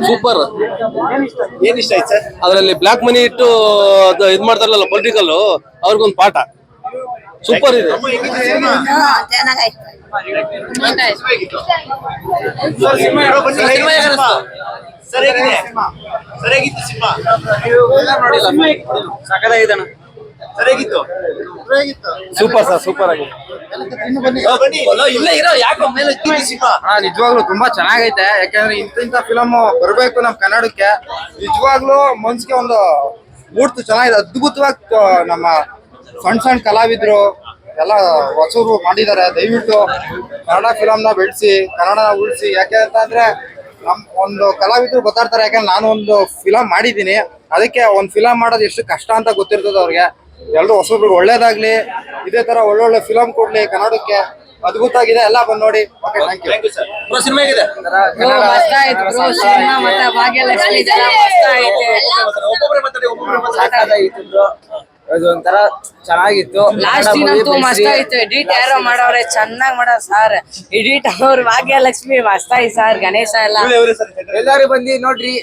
Super. ಏನ್ ಇಷ್ಟ ಆಯ್ತು ಸರ್? ಅದರಲ್ಲಿ ಬ್ಲಾಕ್ ಮನಿ ಇಟ್ಟು ಇದ್ ಮಾಡ್ತಾರಲ್ಲ ಪೊಲಿಟಿಕಲ್, ಅವ್ರಿಗೊಂದು ಪಾಠ. ಸೂಪರ್ ಇದೆ. ಸೂಪರ್ ಸರ್, ಸೂಪರ್ ಆಗಿದೆ. ನಿಜವಾಗ್ಲೂ ತುಂಬಾ ಚೆನ್ನಾಗೈತೆ. ಯಾಕಂದ್ರೆ ಇಂಥ ಫಿಲಮ್ ಬರ್ಬೇಕು ನಮ್ ಕನ್ನಡಕ್ಕೆ. ನಿಜವಾಗ್ಲೂ ಮನ್ಸಿಗೆ ಒಂದು ಮೂಡ್ತು ಚೆನ್ನಾಗಿದೆ. ಅದ್ಭುತವಾಗಿ ನಮ್ಮ ಸಣ್ಣ ಸಣ್ಣ ಕಲಾವಿದ್ರು ಎಲ್ಲ ಹೊಸರು ಮಾಡಿದ್ದಾರೆ. ದಯವಿಟ್ಟು ಕನ್ನಡ ಫಿಲಮ್ನ ಬೆಳೆಸಿ, ಕನ್ನಡನ ಉಳಿಸಿ. ಯಾಕೆ ಅಂತಂದ್ರೆ ನಮ್ ಒಂದು ಕಲಾವಿದ್ರು ಗೊತ್ತಾಡ್ತಾರೆ. ಯಾಕಂದ್ರೆ ನಾನು ಒಂದು ಫಿಲಮ್ ಮಾಡಿದ್ದೀನಿ. ಅದಕ್ಕೆ ಒಂದು ಫಿಲಮ್ ಮಾಡೋದು ಎಷ್ಟು ಕಷ್ಟ ಅಂತ ಗೊತ್ತಿರ್ತದೆ ಅವ್ರಿಗೆ. ಎಲ್ರು ಹೊಸಬ್ರಿಗೆ ಒಳ್ಳೇದಾಗ್ಲಿ, ಇದೇ ತರ ಒಳ್ಳೊಳ್ಳೆ ಫಿಲಮ್ ಕೊಡ್ಲಿ ಕನ್ನಡಕ್ಕೆ. ಅದ್ಭುತ ಆಗಿದೆ, ಎಲ್ಲ ಬಂದ್ ನೋಡಿ. Okay, thank you sir. Cinema ಹೇಗಿದೆ? ಒಂಥರ ಚೆನ್ನಾಗಿತ್ತು. ಲಾಸ್ಟ್ ಅಂತೂ ಮಸ್ತ್ ಆಯ್ತು. ಎಡಿಟ್ ಯಾರೋ ಮಾಡವ್ರೆ, ಚೆನ್ನಾಗ್ ಮಾಡವ್ರ ಸರ್. ಎಡಿಟ್ ಅವ್ರ ಭಾಗ್ಯಲಕ್ಷ್ಮಿ ಮಸ್ತ್ ಆಯ್ತು ಸರ್. ಗಣೇಶ ಎಲ್ಲಾರು ಬಂದಿ ನೋಡ್ರಿ.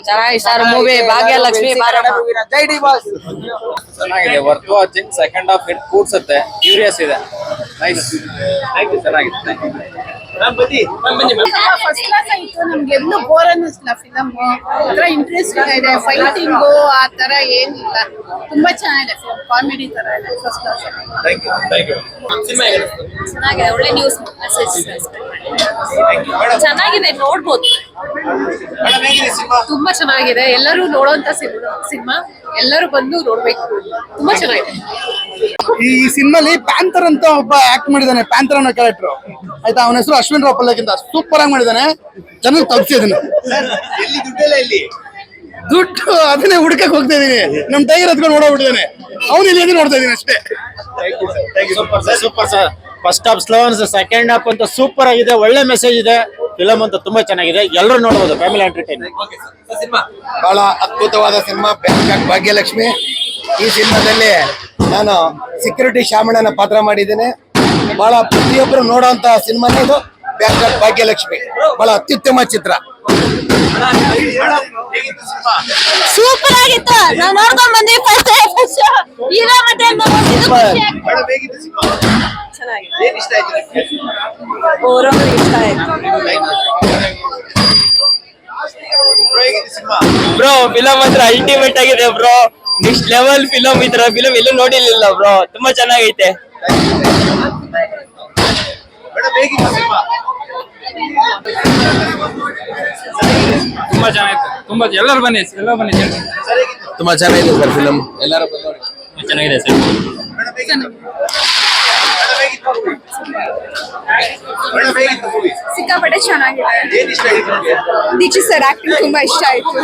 ಚೆನ್ನಾಗಿ ಸರ್ ಮೂವಿ ಭಾಗ್ಯಲಕ್ಷ್ಮಿ. ಜೈ ಡಿ ಬಾಸ್. ಚೆನ್ನಾಗಿದೆ, worth watching. Second half hit ಕೂಡ್ಸುತ್ತೆ, ಕ್ಯೂರಿಯಸ್ ಇದೆ. ನೈಸ್, ಚೆನ್ನಾಗಿದೆ. ಫಸ್ಟ್ ಕ್ಲಾಸ್ ಆಯ್ತು. ನಮ್ಗೆ ಎಲ್ಲೂ ಬೋರ್ ಅನ್ನಿಸ್ಲ. ಫಿಲಮ್ ಒಂಥರ ಇಂಟ್ರೆಸ್ಟಿಂಗ್ ಇದೆ. ಫೈಟಿಂಗು ಆ ತರ ಏನಿಲ್ಲ, ತುಂಬಾ ಚೆನ್ನಾಗಿದೆ. ಕಾಮಿಡಿ ತರ ಇದೆ. First class. ಚೆನ್ನಾಗಿದೆ, ಒಳ್ಳೆ ನ್ಯೂಸ್ ಮೆಸೇಜ್ ಚೆನ್ನಾಗಿದೆ, ನೋಡ್ಬೋದು. ತುಂಬಾ ಚೆನ್ನಾಗಿದೆ, ಎಲ್ಲರೂ ನೋಡೋಂತ ಸಿನಿಮಾ. ಎಲ್ಲರೂ ಬಂದು ನೋಡ್ಬೇಕು, ತುಂಬಾ ಚೆನ್ನಾಗಿದೆ. ಈ ಸಿನಿಮಾಲಿ ಪ್ಯಾಂಥರ್ ಅಂತ ಒಬ್ಬ ಆಕ್ಟ್ ಮಾಡಿದ್ದಾನೆ. ಪ್ಯಾಂಥರ್ ಅನ್ನೋ ಕ್ಯಾರೆಕ್ಟರ್ ಆಯ್ತಾ. ಅವನ ಹೆಸರು ಅಶ್ವಿನ್ ರಾವ್ ಪಲ್ಲಕ್ಕಿಂತ ಸೂಪರ್ ಆಗಿ ಮಾಡಿದ್ದಾನೆ. ಚೆನ್ನಾಗಿ ತಪ್ಪಿಸಿದ್ದಾನೆ. ದುಡ್ಡು ಅದನ್ನೇ ಹುಡುಕಕ್ಕೆ ಹೋಗ್ತಾ ಇದೀನಿ. ನಮ್ ಟೈಗರ್ ಹತ್ಕೊಂಡು ನೋಡೋಗ್ಬಿಟ್ಟಿದ್ದಾನೆ. ಅವ್ನು ಇಲ್ಲಿ ನೋಡ್ತಾ ಇದೀನಿ ಅಷ್ಟೇ. Super sir. First half slow ಅನ್ಸುತ್ತೆ, ಸೆಕೆಂಡ್ ಹಾಫ್ ಅಂತ ಸೂಪರ್ ಆಗಿದೆ. ಒಳ್ಳೆ ಮೆಸೇಜ್ ಇದೆ. ಫಿಲಮ್ ಅಂತ ತುಂಬಾ ಚೆನ್ನಾಗಿದೆ, ಎಲ್ಲರೂ ನೋಡಬಹುದು. Family entertainment. ಬಹಳ ಅದ್ಭುತವಾದ ಸಿನಿಮಾ ಬ್ಯಾಂಕಾಕ್ ಭಾಗ್ಯಲಕ್ಷ್ಮಿ. ಈ ಸಿನಿಮಾದಲ್ಲಿ ನಾನು ಸೆಕ್ಯೂರಿಟಿ ಶಾಮಣ್ಣನ ಪಾತ್ರ ಮಾಡಿದ್ದೇನೆ. ಬಹಳ ಪ್ರತಿಯೊಬ್ಬರು ನೋಡುವಂತ ಸಿನಿಮಾನೇ ಇದು ಬ್ಯಾಂಕಾಕ್ ಭಾಗ್ಯಲಕ್ಷ್ಮಿ. ಬಹಳ ಅತ್ಯುತ್ತಮ ಚಿತ್ರ. ಸೂಪರ್ ಆಗಿತ್ತು. ನಾವು ನೋಡ್ಕೊಂಡ್ ಬಂದ್ವಿ ಫಸ್ಟ್ ಹೀರೋ ಮತ್ತೆ ಬ್ರೋ ಫಿಲಮ್ ಹತ್ರ ಅಲ್ಟಿಮೇಟ್ ಆಗಿದೆ ಬ್ರೋ. Next level film. ಈ ತರ ಫಿಲಮ್ ಎಲ್ಲೂ ನೋಡಿರ್ಲಿಲ್ಲ ಬ್ರೋ. ತುಂಬಾ ಚೆನ್ನಾಗೈತೆ. ತುಂಬಾ ಚೆನ್ನಾಗಿತ್ತು. ತುಂಬಾ ಎಲ್ಲರೂ ಬನ್ನಿ, ತುಂಬಾ ಚೆನ್ನಾಗಿದೆ ಸರ್ ಫಿಲಮ್. ಎಲ್ಲರೂ ಬಂದು ಚೆನ್ನಾಗಿದೆ ಸರ್. ಸಿಕ್ಕಾಪಟ್ಟೆ ಚೆನ್ನಾಗಿದೆ. ದೀಕ್ಷಿತ್ ಸರ್ ಆಕ್ಟಿಂಗ್ ತುಂಬಾ ಇಷ್ಟ ಆಯ್ತು.